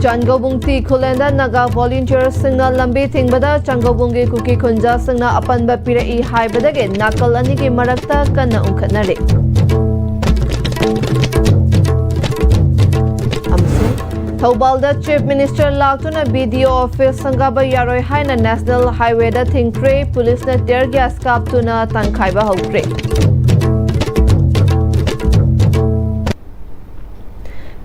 Changobungti Kulenda Naga volunteers Singna Lambi Tingbada Changobungi Kuki Kunja Singna Apanba Pira E Haibadage Nakalaniki Marakta Kana Unkanari. Thobalda Chief Minister Lautuna BDO Office Sangaba Yaroi Haina National Highway da Thingkre Police na tear gas kaptuna Tangkhaiba Hokre.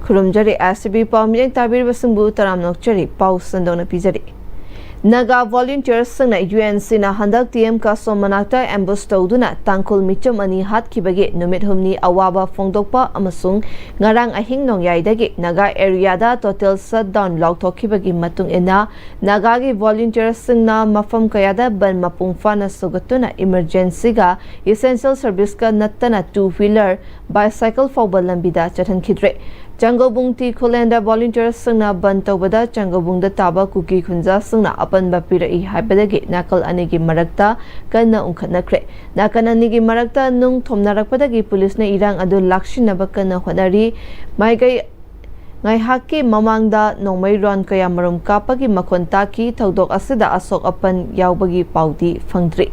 Kurumjari SCB Pamyang Tabir Basumbu Taram Nokchari Paus Sandona Pizari. Naga volunteers Sangna UNC na Handak TM Kaso Manakta ambush Toduna Tangkul Michum Ani Hat Kibage Numit Humni Awaba Fongdokpa Amasung Ngarang Ahing Nong Yaidagi Naga area da total shutdown log Tokibagi Matung Ina Nagagi volunteers Sangna Mafam Kayada Ban Mapungfana Sugatuna emergency ga essential service ka Natana two-wheeler bicycle for Balambida Chatan Kidre. Changobungti Kulenda volunteers Sangna Bantobada Changobungda Taba Kuki Kunja Sangna Apan Bapira I Haibadagi Nakal Anigi Marakta Kana Unkanakre Nakananigi Marakta Nung Tomnarakpadagi Police na Irang Adu Lakshinabaka na Honari Maigay Ngaihaki Mamangda Nongmayron Kaya Marum Kapagi Makontaki Tawdok Asida Asok Apan Yaubagi Paudi Fangdri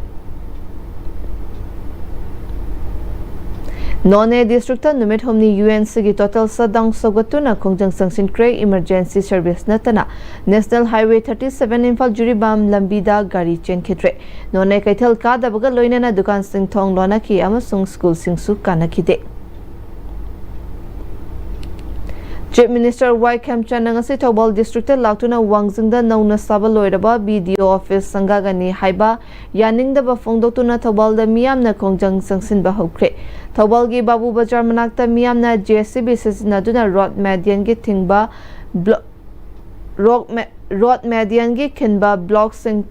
None District Numit Homni UNC gi total sadang sogatuna kongjang sangsin kre emergency service natana National Highway 37 Imphal Juribam Lambida gari chen khitre none kaithal ka dabaga loinana dukan sing thong lona ki amasung school sing su kana khide Chief Minister Y. Kemchanangasi Thobal District Lautuna Wangjingda Nauna Saba Loiraba BDO Office Sangagani Haiba Yaningda Bafongdotuna Thobal da Miyamna Kongjang Sangsin Bahokre Thobal gi Babu Bajar Manakta Miyamna JCB Sisinaduna Rod Median gi Thingba Rod Median gi Kinba Block Sing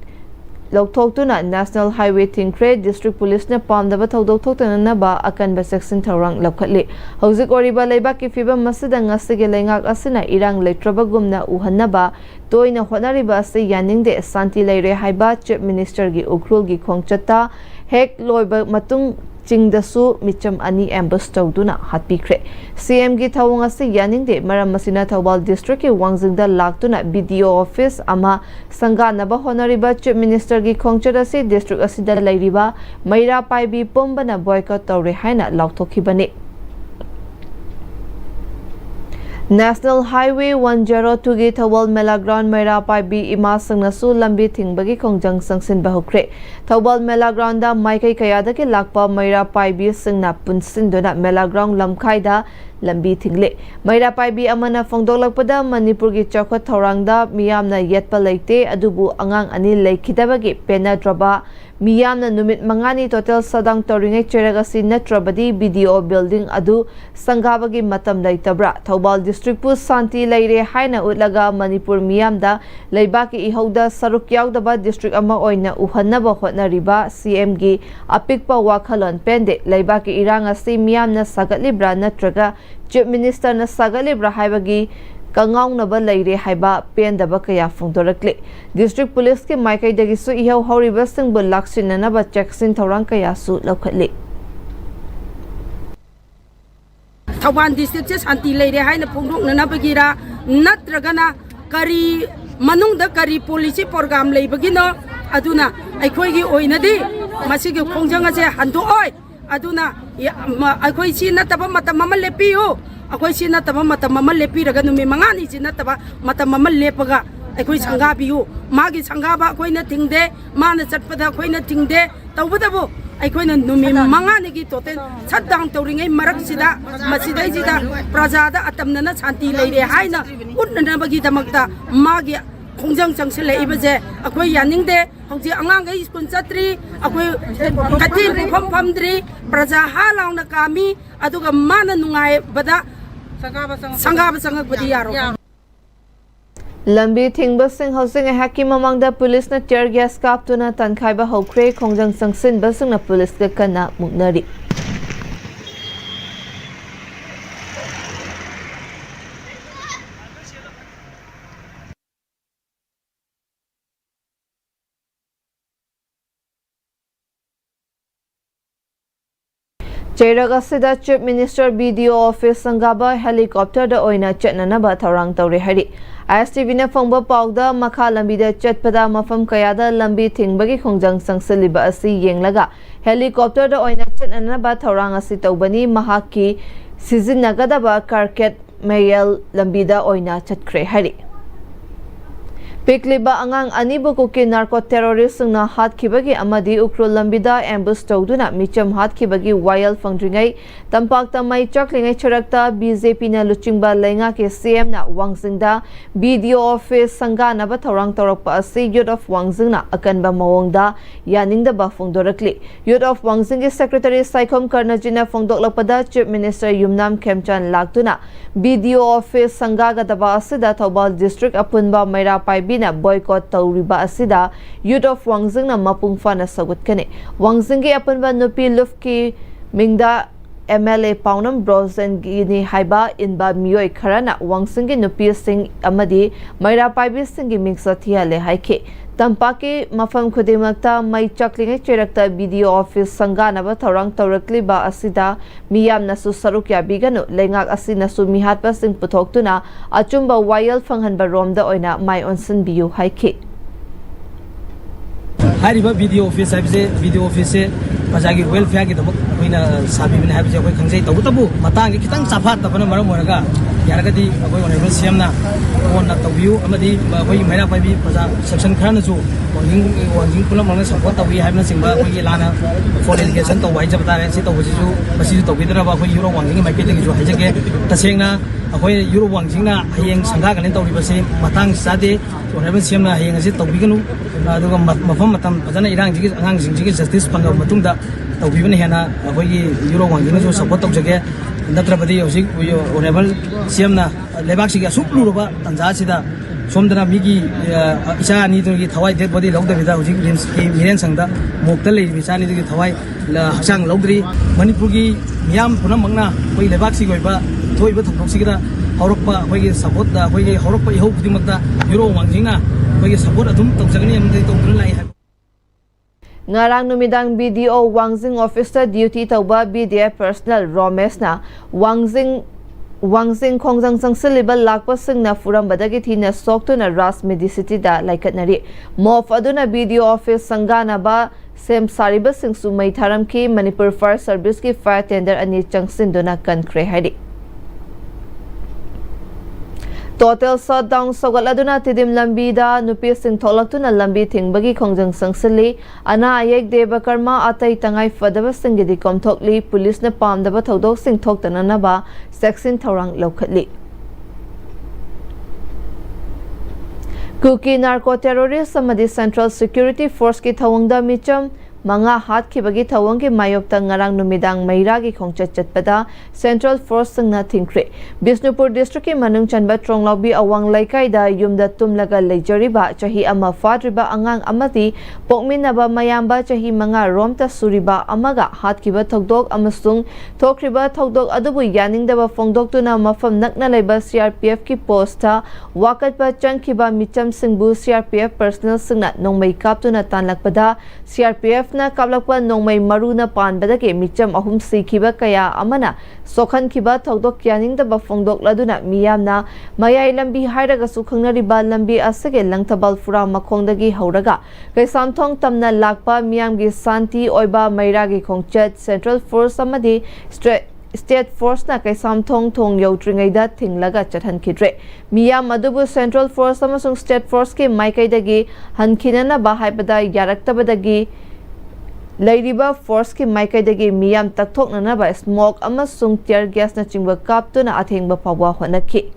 Loktokuna National Highway Thingkre District Police na Pamdaba Tawdoktoktana na ba akan ba section Thaurang Lokhatli Hauzik Oriba Leibak ki Fiba Masida Ngasige Lengak Asina Irang Letrabagumna Uhanaba Toina Honariba Ase Yaningde Santi Leire Haiba Chief Minister gi Ukrul gi Khongchata Hek Loiba Matung Chingdasu Micham Ani ambush Tawduna Hatpikre CM gi Thawung Ase Yaningde Maram Masina Thobal District ki Wangjingda Laktuna BDO Office ama Sanganaba Honariba Chief Minister gi Khongchata se District Asida Leiriba Maira Paibi Pumbana boycott Tawre Haina Lautokhibani National Highway 102 gi Thobal Mela Ground Maira Paibi Ima Sangnasu Lambi Thingbagi Kongjang Sangsin Bahokre Thobal Mela Ground da Maikai Kayada ki Lakpa Maira Paibi Singna Punsindona Mela Ground Lamkhaida Lambi Thingle Maira Paibi Amana Fongdolakpada Manipur gi Chakwa Thorangda Miyamna Yetpa Leite Adubu Angang Ani Leikidabagi Pena Draba Miyamna Numit Mangani Total Sadang Toringai Cheragasi Natrabadi BDO Building Adu Sangabagi Matam Leitabra Thobal District Pu Santi Leire Haina Utlaga Manipur Miyamda Leibaki Ihauda Saruk Yaudaba District Ama Oina Uhanaba Hotnariba CM gi Apikpa Wakhalon Pende Leibaki Iranga Si Miyamna Sagatlibra Natraga Chief Minister na Sagalibra Haibagi Kangaung Naba Leire Haiba Pendaba Kaya Fongdorakli District Police ke Maikai Dagisu Ihaw Horiba Singbul Laksin na Naba Jackson Taurang Kaya Su Lokatli Thawan District Santi Leire Haina Pungdok na Nabagira Natragana Kari Manung da Kari Policy Program Leibagino Aduna Aikoigi Oinadi Masigi Kongjanga se Handu Oi Aduna Aikoi Sina Taba Matamama Lepio Akoi Sina Taba Matamama Lepi Raganumi Mangani Sina Taba Matamama Lepaga Aikoi Sangabiu Magi Sangaba Koina Tingde Mana Chatpada Koina Tingde Tawadabu Aikoina Numi Mangani gi Toten Sadang Tauringai Maraksida Masidai Sida Prajada Atamnana Santi Leire Haina Utnana Bagi Damakta Magi Kongjang Changsile Ibaje Akoi Yaningde Hongji Angang School Chatri Akoi Katin Pamdri Praja Halang na kami Aduga Mana Nungai Bada Sangaba Sangag Badi Yaro Lambi Thingba Sing Housing Haki Mamangda Police na tear gas kaptuna Tankhaiba Hokre Kongjang Sangsin Basing na Police ka kana Mugnari Cherak asida Chief Minister BDO Office Sangaba helicopter da oina chetnanaba tharang tawre hari ISTV fangba pauda makha lambida chatpada mafam kayada lambi thingbagi khongjang sangsaliba asi yenglaga helicopter da oina chatnanaba thorang asi tawbani mahaki sizinnagadaba carket mayel lambida oina chatkre hari Pikliba angang anibu kuki narco terrorist na hat kibagi amadi ukro lambida ambush tawduna micham hat kibagi wayal fangdringai tampak tamai chaklingai charakta BJP na luchingba lenga ke CM na wangsingda BDO office sangana ba thorang torokpa asi youth of wangsing na akanba mawongda yaningda ba fongdorakli youth of wangsing ke secretary Saikhom Karnajina fongdoklakpada chief minister Yumnam Khemchan laktuna BDO office sangaga daba asida Thobal district apunba maira paibi na boycott tawriba asida youth of wangsing na mapung fana sagut kane wangsing gi apanba nupi lufki mingda MLA Paunam Brosen gini haiba inba miyoi kharana wangsing gi nupi sing amadi maira paibi sing gi mingsa thiale haike tampaki mafam khudimakta mai chaklinge cherakta BDO office sangana ba thorang tawrakli ba asida miyam nasu saruk ya biganu lengak asina su mihat pa sing puthoktuna achumba wayal fanghan ba romda oina mai onsin biu haike hariba BDO office habise BDO office pajagi welfare gi damuk hoina sabi bin habise koi khangjai tabu tabu matang gi kitang chafat tabana maram moraga yaragadi koi honorable CM na on na tabiu amadi koi maira paibi paja section khana ju wanging pulam mang support tawi habna singba koi lana for delegation to wai jabta re si to ju basi to bidra ba koi euro wanging mai pete gi ju haijage tasengna koi euro wanging na hayeng sangha ganen tawri basi matang sade honorable CM na hayeng asi tawbiganu aduga mafam matam pajana irang jigi angang jigi justice pangam matungda tawbibana hena koi euro wanging ju support tawjage natrabadi hojik honorable CM na lebak sigi asuk luruba tanja sida somdana migi isa ni togi thawai dead body logda bida hojik rims ki miren sangda mokta lei bisa ni togi thawai la haksang logdri manipur gi miyam punam mangna koi lebak sigi oiba thoiba thokok sigi da horokpa koi gi support da koi gi horokpa ihau pudimakta euro wangjingna koi gi support adum tawjagani amdai tawdun lai Ngarang numidang BDO Wangsing Officer Duty tawba BDF Personal Romesh na Wangsing khongjang sangsaliba lakpa singna furam badagi thina soktu na Ras Medicity da laikatnari mof aduna BDO Office sangana ba sem sariba singsu mai tharam ki Manipur Fire Service ki fire tender ani changsin dona kankre hari Total shutdown sogaladuna tidim lambi da nupi sing tholaktuna lambi thingbagi khongjang sangsali ana ayek deba karma atai tangai fadaba singidi komthokli police na pamdaba thodok sing thoktana na ba section thorang lokhatli Kuki narco terrorist samadi Central Security Force ki thawangda micham manga hat khibagi thawangki mayokta ngarang numidang mairagi khongchat chatpada Central Force sangna thingkre Bisnupur district ki manung chanba tronglaubi awang laikai da yumda tumlaga leijariba chahi ama fadriba angang amati pokminaba mayamba chahi manga romta suriba amaga hat khiba thokdok amasung thokriba thokdok adubu yaningdaba fongdoktuna mafam nakna leiba CRPF ki posta wakatpa changkhiba micham singbu CRPF personnel singna nongmai kaptuna tanlakpada CRPF na kablakpa nongmai maruna panbadake micham ahum sikhiba kaya amana sokhan khiba thokdok kyaning da ba fongdok laduna miyamna mayai lambi hairaga su khangnariba lambi asage langthabal fura makhongdagi hauraga kaisamthong tamna lakpa miyamgi santi oiba mairagi khongchat Central Force amadi State Force na kaisamthong thong yautringaida thinglaga chathan khidre miyam adubu Central Force amasung State Force ke maikaidagi hankhinana ba haibada yaraktabadagi Lairiba Force ki maikaidagi miyam takthoknana ba smoke amasung tear gas na chingba kaptuna athengba pawwa honakhi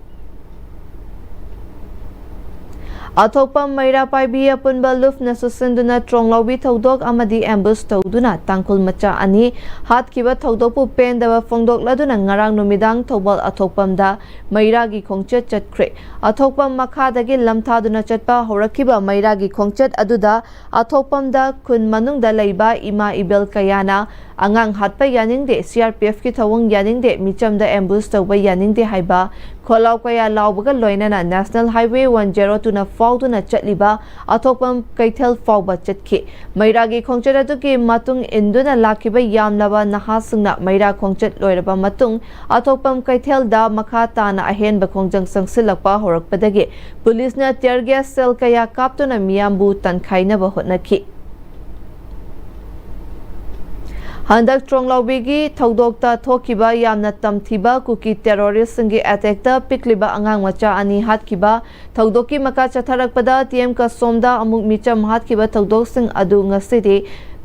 Athokpa maira paibi apunba luf na susinduna tronglaubi thodok amadi ambush tawduna tangkul macha ani hat kiba thodokpu pendaba fongdok laduna ngarang numidang thobal athokpamda mairagi khongchat chatkre athokpam makhadagi lamthaduna chatpa horakiba mairagi khongchat aduda athokpamda kun manungda leiba ima ibel kayana angang hatpa yaningde CRPF ki thawang yaningde michamda ambush tawba yaningde haiba खोलाव कया लाउबगा लोइनना national highway 102 ना फाउदुना चटलिबा अथोपम कैथल फाउबा चटखि मैरागी खोंचत अदुगी मातुंग इंदुना लाखिबा यामलबा नहासिंगना मैरा खोंचत लोइरबा मातुंग अथोपम कैथलदा मखा ताना अहेनबा खोंजंग संगसिलकपा होरकपदगी पुलिसना tier gas cell कया कापतुना मियामबु तनखाइनबा होटनखि हंदक ट्रोंगलाउबीगी थौदोक्ता थोकिबा यामना तमथिबा cookie terrorist संगी अटैकता पिकलिबा अंगांग मचा अनि हातकिबा थौदोकी मका चथरकपदा TM का सोमदा अमुक मिचम हातकिबा थौदोक सिंग अदु ngasidi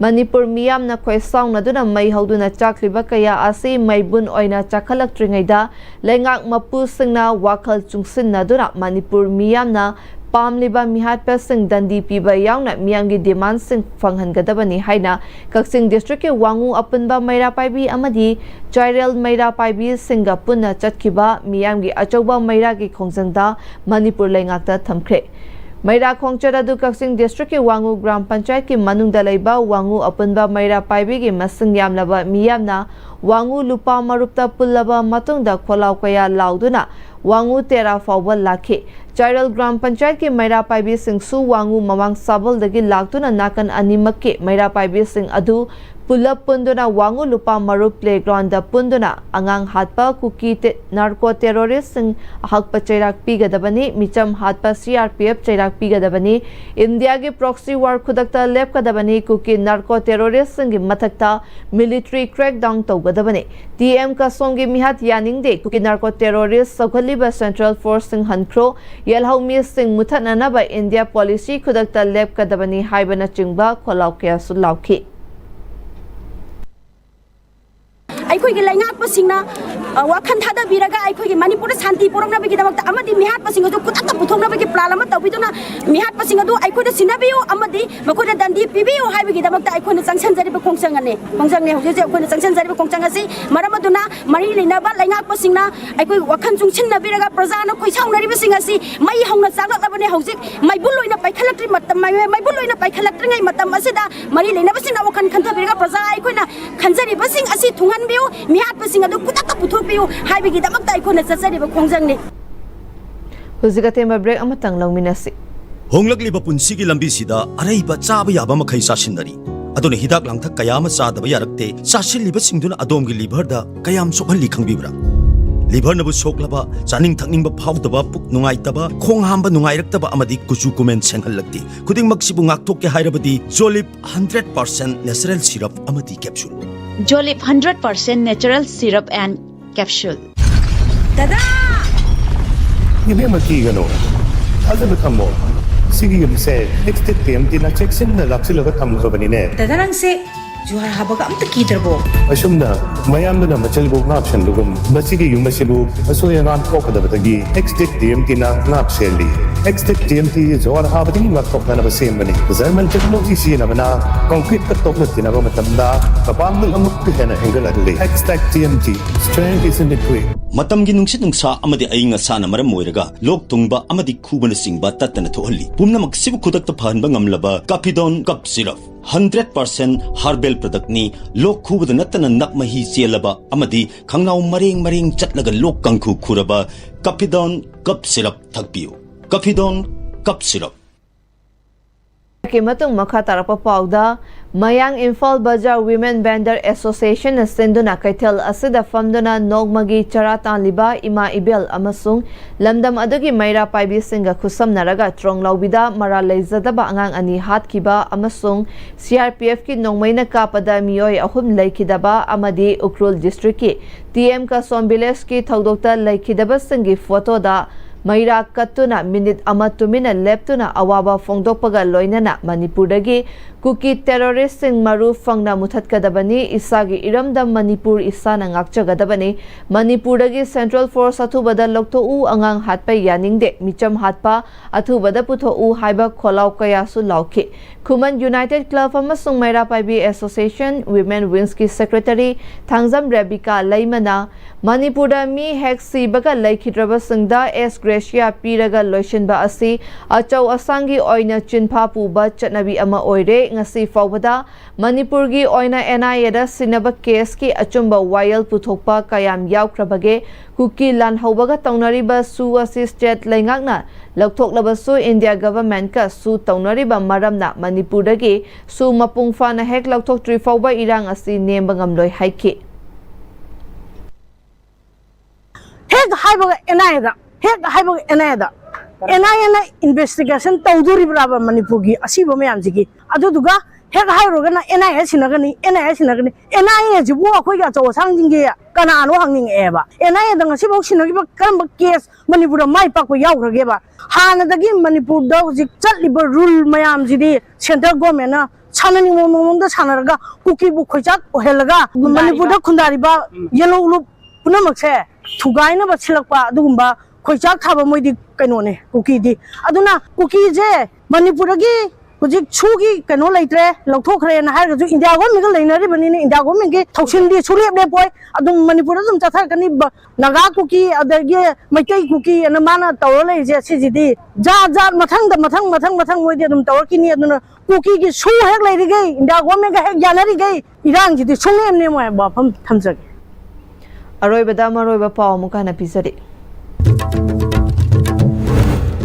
मणिपुर मियामना खोइसाउनदुना मई हौदुना चाखलिबा कया आसी मैबुन ओइना चाखलक्त्रिङैदा लेंगाक मपु सिंगना वाखल चुंगसिनदुना मणिपुर मियामना पामलिबा मिहाटपा सिंग दंडी पीबा यावना मियांगी डिमांड सिंग फंगहनगदबनी हाइना कक्सिंग डिस्ट्रिक्ट के वांगू अपुनबा मैरा पाइबी अमदी चाइरेल मैरा पाइबी सिंग पुनः चटखिबा मियांगी अचौबा मैरा की खोंजंगदा मणिपुर लेंगाकता थमख्रे मैरा खोंचर अदु कक्सिंग डिस्ट्रिक्ट के वांगू ग्राम पंचायत की मनुंगदा लेबा वांगू अपुनबा मैरा पाइबी की मसिंग यामलबा मियामना वांगू लुपा मरुपता पुल्लबा मतुंगदा खोलाव कया लाउदुना वांगू तेरा फाउबा लाखे चाइरल ग्राम पंचायत के मैरा पाइबी सिंगसु वांगू मवांग साबलदगी लाक्तुना नाकन अनिमक के मैरा पाइबी सिंग अदु पुलप पुंदुना वांगू लुपा मरुप प्लेग्राउंड पुंदुना अंगांग हातपा कुकी नार्को टेरोरिस्ट सिंग हकपा चैराक पीगदबनी मिचम हातपा सीआरपीएफ चैराक पीगदबनी इंडिया के प्रॉक्सी वार खुदकता लेपकदबनी कुकी नार्को टेरोरिस्ट सिंग मथकता मिलिट्री क्रैकडाउन तौगदबनी टीएम का सोंगी मिहात यानिंगदे कुकी नार्को टेरोरिस्ट सौगलिबा सेंट्रल फोर्स सिंग हनख्रो यलहौमी सिंग मुथननबा इंडिया पॉलिसी खुदकता लेपकदबनी हाइबना चिंगबा खोलाव कयासु लाउखि अखोई लेंगापसिंगना वाखन थादबीरगा अखोई मणिपुर शांति पुरमनबगी दमकता अमदि मिहाटपसिंग अदु कुतक पुथोनबगी प्लान अमा तौबिदुना मिहाटपसिंग अदु अखोई सिनाबियो अमदि मखोई दंडी पिबियो हाइबगी दमकता अखोई संगसनजरिब खोंगसंगने होजे अखोई संगसनजरिब खोंगसंगसि मरमदुना मरि लेनबा लेंगापसिंगना अखोई वाखन जुंगसिननबिरगा प्रजाना खोइसाउनरिबसिंग असि मई हौना चागलबने हौजिक मैबुल लोइना पाइखलक्ट्रि मतम मैबुल लोइना पाइखलक्ट्रिङै मतम असिदा मरि लेनबसिंगना वाखन खन्थबिरगा प्रजा अखोइना खन्जरिबसिंग असि थुंगनबियो मिहाटपसिंग अदु कुतक पुथोपियो हाइबगी दमकता अखोइना चचरिब खोंगजंगने हुजिगतेम ब्रेक अमतंग लौमिनसी होंगलक्लिबा पुंसिगी लंबीसिदा अरैबा चाबा याबा मखै चासिनदरी अदुना हिदाक लांथक कयाम चादबा यारक्ते चासिलिबसिंगदुना अदोमगी लिभरदा कयाम सोखनलि खंगबिब्रा लिभर नबु सोकलबा चानिंग थकनिंग फाउदबा पुक नुंगाइतबा खोंग हांबा नुंगाइरक्तबा अमदि कुचु कुमेन सेंहलक्ति खुदिंगमक सिबु ngakthokke hairabadi Jolip 100% natural syrup amadi capsule Jolip 100% natural syrup and capsule दादा Yeme makigano Aza betamo Sige yumse next time tina checksin na laksilaga thamgabanine दादा नंसे जुहार हाबगा अमत कीदरबो Asumna mayamna machalbo ngapshan lugum basigi yumasibu asoya ngam kokadabagi next time tina ngapseli next time ti juhar habadi ngakokna na basembani German technology sina bana concrete ka tokna tina ba matamda kapamul amuk hena angle adli next TMT strength is in the quick matamgi nungsit nungsa amadi ainga sana maram moiraga lok tungba amadi khubana singba tatana thohalli pumnamak sibu khudakta phanba ngamlaba Capidon cup syrup 100% herbal product ni lok khubada natana nakmahi chelaba amadi khangnaw maring chatlaga lok kangkhu khuraba Capidon cup syrup thakpiu Capidon cup syrup के मतुंग मखा तारपा पाउदा मयांग इम्फाल बाजार women vendor association सिंधुना Kaithal असिदा फमदुना नोगमगी चरा तालिबा इमा इबेल अमसुंग लमदम अदुगी मैरा पाइबी सिंगा खुसमनरगा ट्रोंगलाउबिदा मरा लेजदबा अंगांग अनि हातकिबा अमसुंग CRPF की नोंगमैना कापदा मियोय अहुम लैखिदबा अमदी उक्रुल district की टीएम का सोमबिलेस की थौदोक्ता लैखिदबा सिंगी फोटोदा मैरा कत्तुना मिनिट अमा तुमिना लेप्तुना अवाबा फोंदोकपगा लोइनना मणिपुरदगी कुकी टेरोरिस्ट सिंग मरु फंगना मुथतकदबनी इसागी इरमदा मणिपुर इसाना ngakchagदबनी मणिपुरदगी सेंट्रल फोर्स अथुबदा लोक्तोउ अंगांग हातपा यानिंगदे मिचम हातपा अथुबदा पुथोउ हाइबा खोलाव कयासु लाउखि खुमन यूनाइटेड क्लब अमसुंग Meira Paibi association women wings की सेक्रेटरी थांगजम रेबिका लैमना मणिपुरदा मी हेक सिबगा लैखिद्रबा सिंगदा एस ग्रेड ग्रेशिया पीरगा लोइसिनबा असि अचौ असंगी ओइना चिनफा पुबा चटनबी अमा ओइरे ngasi फावबदा मणिपुर की ओइना NIA दा सिनबा केस की अचुंबा वायल पुथोकपा कयाम यावख्रबगे कुकी लान हौबगा तौनरिबा सु असि स्टेट लेंगाकना लौथोकलबसु इंडिया गवर्नमेंट का सु तौनरिबा मरमना मणिपुर दगी सु मपुंग फाना हेक लौथोकट्री फावबा इरांग असि नेमबा ngamloi haiki हेक हाइबग एनआईदा हेक हाइबग एनआईदा एनआईए ना इन्वेस्टिगेशन तौदुरिब्राबा मणिपुर की असीबो मयामजिगी अदुदुगा हेक हाइरोगना एनआईए सिनगनी एनआईए जिबो अखोय गा चौ सांजिंगे कनानो हंगिंग एबा एनआईए दंग सिबो सिनगिबा करम केस मणिपुर माइ पाको यावग्रगेबा हानदगी मणिपुर दा हुजिक चटलिबा रूल मयामजिदी सेंट्रल गवर्नमेंट ना साननि मोमोंदा सानरगा कुकी बु खोइचाक ओहेलगा मणिपुर दा खुंदारिबा येलो उलु पुनमक्से थुगाइना बछलकपा अदुगुंबा खोइचाक थाबा मोइदी कइनोने कुकी दी अदुना कुकी जे मणिपुर गी हुजिक छुगी कइनो लैत्रे लौथोखरे ना हारगजु इंडिया गवर्नमेंट लैनरि बनिने इंडिया गवर्नमेंट गी थौसिनदि सुलेब लेपोय अदुम मणिपुर दम चाथारकनि नागा कुकी अदगे मैकै कुकी अन माना तौर लैजे सिजिदी जा जा मथंग मोइदी अदुम तौरकिनि अदुना कुकी की सु हेक लैरिगे इंडिया गवर्नमेंट हेक यानरिगे इरांग जिदी सुनेमने मोय बाफम थमजगे अरोइबदा मरोइबा पाव मुकाना पिसरी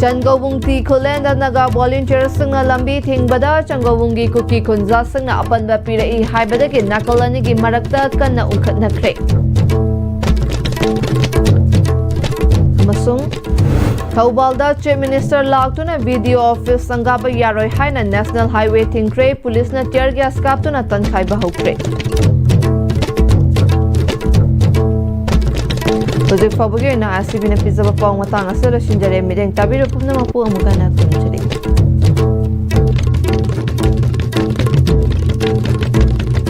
चंगोबुंगती खुलेंद नगा वॉलंटियर संगना लंबी थिंगबदा चंगोबुंगी कुकी खुंजा संगना अपनबा पिरई हाइबदगी नाकलनी की मरकता कन्ना उखतनख्रे अमसुंग थौबालदा चीफ मिनिस्टर लाक्तुना वीडियो ऑफिस संगाबा यारोय हाइना नेशनल हाईवे थिंग्रे पुलिस ना टियर गैस काप्तुना तनखाइबा हौख्रे Project Fabugyo na ACB na pizza pa ang matang asala sinjare mireng tabi ro pumna mapu ang mukana kunjari.